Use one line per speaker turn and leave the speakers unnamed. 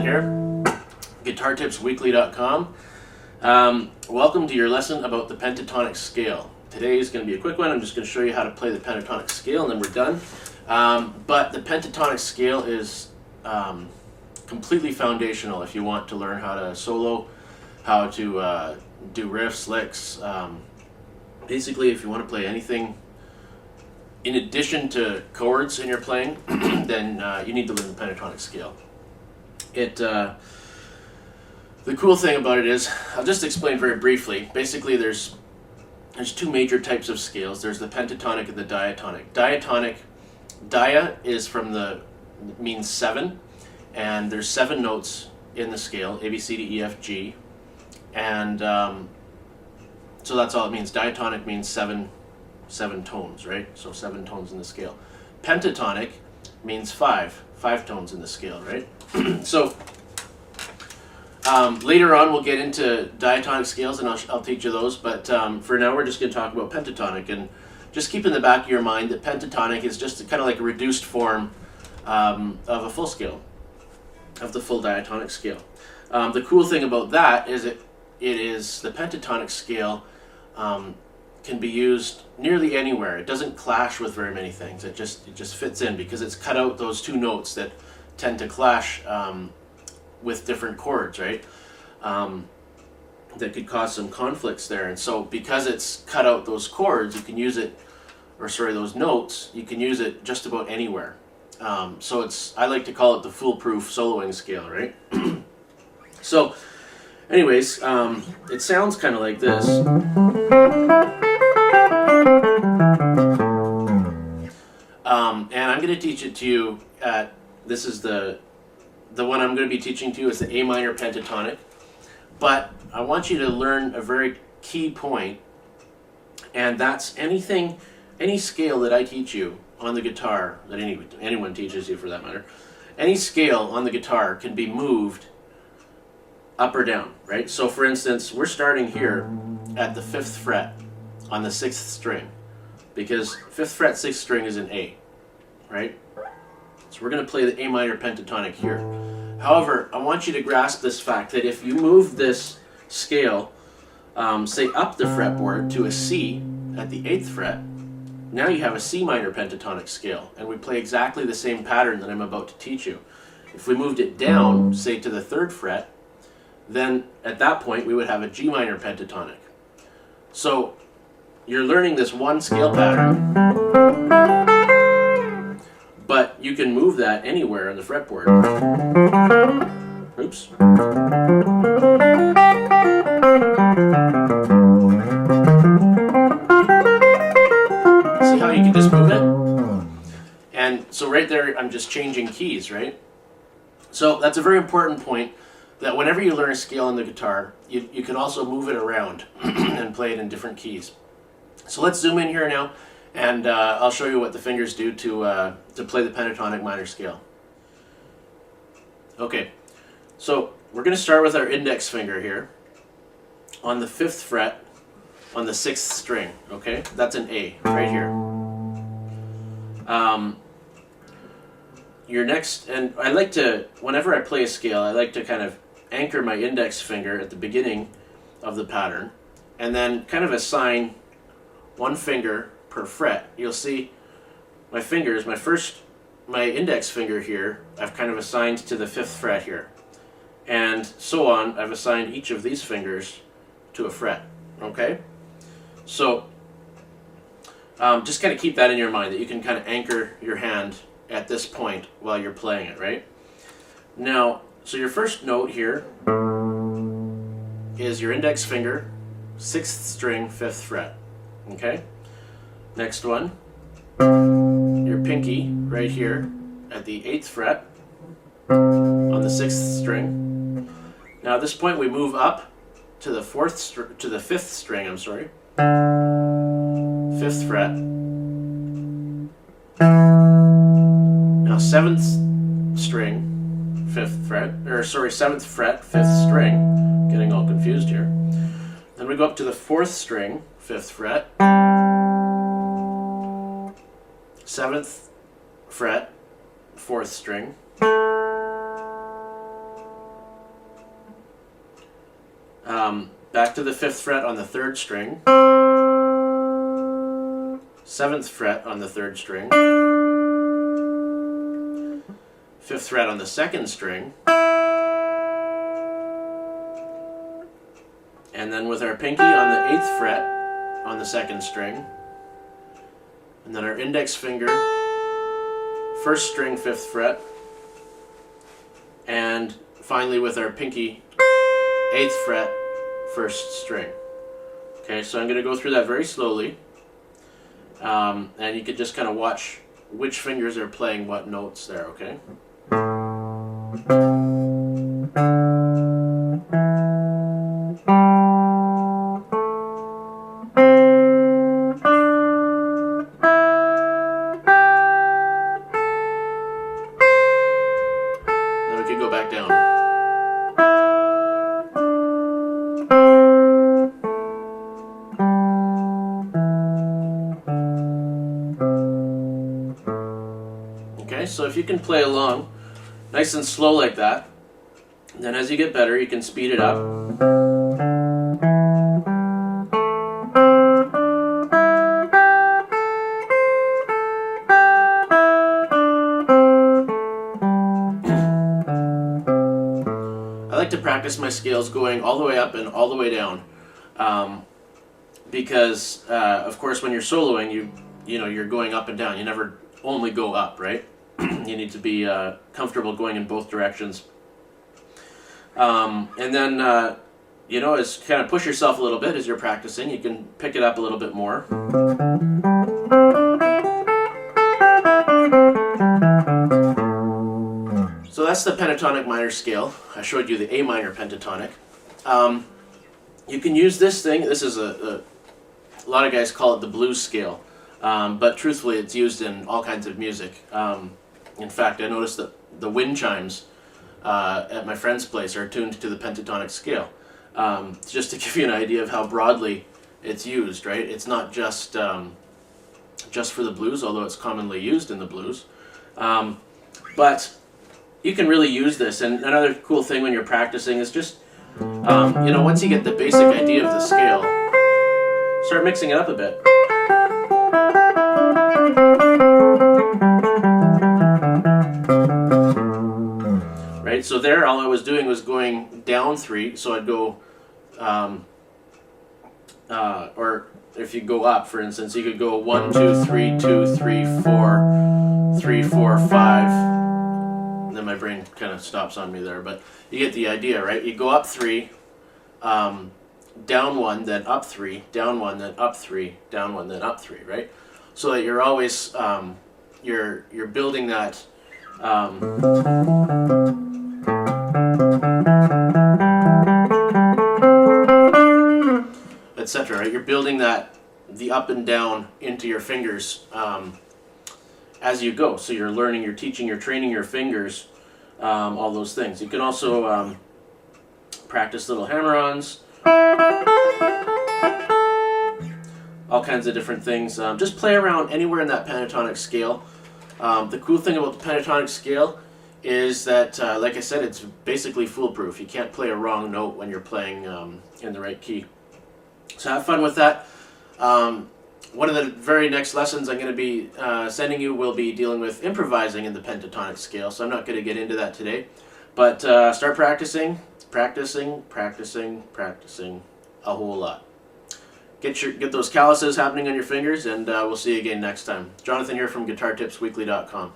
Jonathan here, GuitarTipsWeekly.com. Welcome to your lesson about the pentatonic scale. Today is going to be a quick one. I'm just going to show you how to play the pentatonic scale and then we're done. But the pentatonic scale is completely foundational if you want to learn how to solo, how to do riffs, licks. Basically, if you want to play anything in addition to chords in your playing, then you need to learn the pentatonic scale. The cool thing about it is, I'll just explain very briefly. Basically, there's two major types of scales. There's the pentatonic and the diatonic. Dia is means 7, and there's 7 notes in the scale: A, B, C, D, E, F, G, and so that's all it means. Diatonic means seven tones, right? So 7 tones in the scale. Pentatonic means 5 tones in the scale, right? So later on we'll get into diatonic scales and I'll teach you those, but for now we're just going to talk about pentatonic, and just keep in the back of your mind that pentatonic is just kind of like a reduced form of a full scale, of the full diatonic scale. The cool thing about that is the pentatonic scale can be used nearly anywhere. It doesn't clash with very many things. It just fits in because it's cut out those 2 notes that tend to clash with different chords, right? That could cause some conflicts there. And so because it's cut out those chords, you can use it, those notes, you can use it just about anywhere. So I like to call it the foolproof soloing scale, right? So anyways, it sounds kind of like this. And I'm going to teach it to you this is the one I'm going to be teaching to you is the A minor pentatonic. But I want you to learn a very key point, and that's any scale that I teach you on the guitar, that anyone teaches you for that matter, any scale on the guitar can be moved up or down, right? So for instance, we're starting here at the 5th fret on the 6th string, because 5th fret 6th string is an A, right? So we're going to play the A minor pentatonic here. However, I want you to grasp this fact that if you move this scale, say up the fretboard to a C at the 8th fret, now you have a C minor pentatonic scale, and we play exactly the same pattern that I'm about to teach you. If we moved it down, say to the 3rd fret, then at that point we would have a G minor pentatonic. So you're learning this one scale pattern, but you can move that anywhere on the fretboard. Oops. See how you can just move it? And so right there, I'm just changing keys, right? So that's a very important point, that whenever you learn a scale on the guitar, you can also move it around and play it in different keys. So let's zoom in here now, and I'll show you what the fingers do to play the pentatonic minor scale. Okay, so we're going to start with our index finger here on the 5th fret on the 6th string, okay? That's an A right here. Your next, and I like to, whenever I play a scale, I like to kind of anchor my index finger at the beginning of the pattern and then kind of assign one finger per fret. You'll see my fingers, my index finger here, I've kind of assigned to the 5th fret here. And so on, I've assigned each of these fingers to a fret, okay? So just kind of keep that in your mind, that you can kind of anchor your hand at this point while you're playing it, right? Now, so your first note here is your index finger, 6th string, 5th fret, okay? Next one, your pinky right here at the 8th fret on the 6th string. Now at this point we move up to the 5th string, I'm sorry. 5th fret. Now 7th string, 5th fret, 7th fret, 5th string, getting all confused here. Then we go up to the 4th string, 5th fret, 7th fret, 4th string, Back to the 5th fret on the 3rd string, 7th fret on the 3rd string, 5th fret on the 2nd string, and then with our pinky on the 8th fret on the 2nd string, and then our index finger, 1st string, 5th fret, and finally with our pinky, 8th fret, 1st string. Okay, so I'm going to go through that very slowly, and you can just kind of watch which fingers are playing what notes there, okay? Then we can go back down. Okay, so if you can play along nice and slow like that, then as you get better you can speed it up. I like to practice my scales going all the way up and all the way down, because of course when you're soloing you're going up and down. You never only go up, right? You need to be comfortable going in both directions. And then, as kind of push yourself a little bit as you're practicing. You can pick it up a little bit more. So that's the pentatonic minor scale. I showed you the A minor pentatonic. You can use this thing. This is a lot of guys call it the blues scale. But truthfully, it's used in all kinds of music. In fact, I noticed that the wind chimes at my friend's place are tuned to the pentatonic scale. Just to give you an idea of how broadly it's used, right? It's not just for the blues, although it's commonly used in the blues. But you can really use this. And another cool thing when you're practicing is just, once you get the basic idea of the scale, start mixing it up a bit. Right, so there all I was doing was going down 3, so I'd go, or if you go up, for instance, you could go 1, 2, 3, 2, 3, 4, 3, 4, 5. And then my brain kind of stops on me there, but you get the idea, right? You go up 3, down 1, then up 3, down 1, then up 3, down 1, then up 3, right? So that you're always you're building that etc. Right? You're building the up and down into your fingers as you go. So you're learning, you're teaching, you're training your fingers, all those things. You can also practice little hammer-ons, all kinds of different things. Just play around anywhere in that pentatonic scale. The cool thing about the pentatonic scale is that, like I said, it's basically foolproof. You can't play a wrong note when you're playing in the right key. So have fun with that. One of the very next lessons I'm going to be sending you will be dealing with improvising in the pentatonic scale, so I'm not going to get into that today. But start practicing a whole lot. Get those calluses happening on your fingers, and we'll see you again next time. Jonathan here from GuitarTipsWeekly.com.